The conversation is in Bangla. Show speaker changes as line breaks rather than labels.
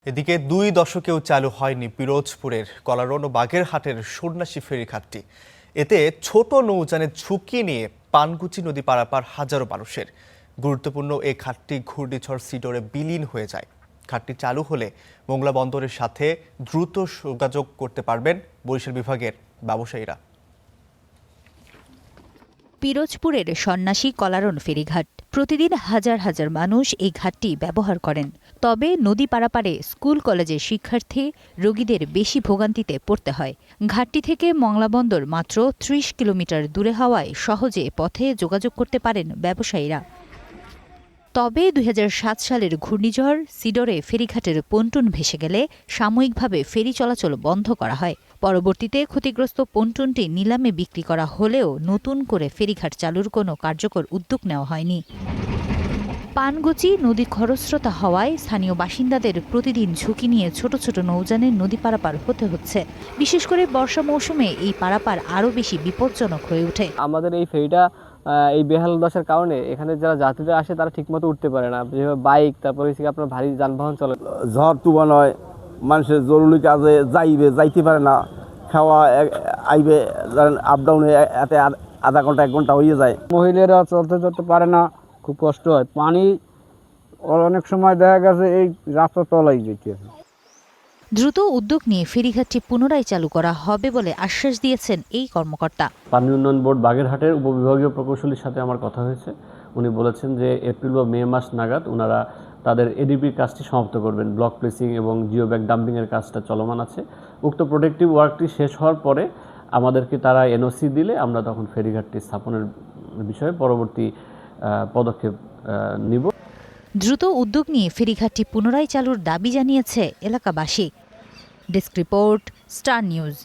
এদিকে 2 দশকেও চালু হয়নি পিরোজপুরের কলারণ ও বাগেরহাটের সন্ন্যাসী ফেরিঘাটটি। এতে ছোট নৌযানের ঝুঁকি নিয়ে পানগুচি নদী পারাপার হাজারো মানুষের। গুরুত্বপূর্ণ এই ঘাটটি ঘূর্ণিঝড় সিডরে বিলীন হয়ে যায়। ঘাটটি চালু হলে মোংলা বন্দরের সাথে দ্রুত যোগাযোগ করতে পারবেন বরিশাল বিভাগের ব্যবসায়ীরা।
পিরোজপুরের সন্ন্যাসী কলারণ ফেরিঘাট। প্রতিদিন হাজার হাজার মানুষ এই ঘাটটি ব্যবহার করেন। তবে নদী পারাপারে স্কুল কলেজের শিক্ষার্থী, রোগীদের বেশি ভোগান্তিতে পড়তে হয়। ঘাটটি থেকে মংলা বন্দর মাত্র ৩০ কিলোমিটার দূরে হওয়ায় সহজে পথে যোগাযোগ করতে পারেন ব্যবসায়ীরা। তবে ২০০৭ সালের ঘূর্ণিঝড় সিডরে ফেরিঘাটের পন্টুন ভেসে গেলে সাময়িকভাবে ফেরি চলাচল বন্ধ করা হয়। পরবর্তীতে ক্ষতিগ্রস্ত পন্টুনটি নিলামে বিক্রি করা হলেও নতুন করে ফেরিঘাট চালুর কোনো কার্যকর উদ্যোগ নেওয়া হয়নি। পানগুচি নদী খরস্রোতা হওয়ায় স্থানীয় বাসিন্দাদের প্রতিদিন ঝুঁকি নিয়ে ছোট ছোট নৌযানে নদী পারাপার হতে হচ্ছে। বিশেষ করে বর্ষা মৌসুমে এই পারাপার আরও বেশি বিপজ্জনক হয়ে ওঠে।
আমাদের এই ফেরিটা এই বেহাল দশার কারণে এখানে যারা যাত্রীরা আসে তারা ঠিকমতো উঠতে পারে না। যেভাবে বাইক, তারপরে আপনার ভারী যানবাহন চলে,
ঝড় তুফান হয়, মানুষের জরুরি কাজে যাইতে পারে না, খাওয়া আইবে আপ ডাউনে এতে আধা ঘন্টা 1 ঘন্টা হয়ে যায়।
মহিলারা চলতে পারে না, খুব কষ্ট হয়। পানি অনেক সময় দেখা গেছে এই রাস্তা তলাই যেতে।
দ্রুত উদ্যোগ নিয়ে ফেরিঘাটটি পুনরায় চালু করা হবে বলে আশ্বাস দিয়েছেন এই কর্মকর্তা।
পানি উন্নয়ন বোর্ড বাগেরহাটের উপবিভাগীয় প্রকৌশলীর সাথে আমার কথা হয়েছে। উনি বলেছেন যে এপ্রিল বা মে মাস নাগাদ ওনারা তাদের এডিপির কাজটি সমাপ্ত করবেন। ব্লক প্লেসিং এবং জিও ব্যাগ ডাম্পিংয়ের কাজটা চলমান আছে। উক্ত প্রোটেক্টিভ ওয়ার্কটি শেষ হওয়ার পরে আমাদেরকে তারা এনওসি দিলে আমরা তখন ফেরিঘাটটি স্থাপনের বিষয়ে পরবর্তী পদক্ষেপ নিব।
দ্রুত উদ্যোগ নিয়ে ফেরিঘাটটি পুনরায় চালুর দাবি জানিয়েছে এলাকাবাসী। Desk report, star news.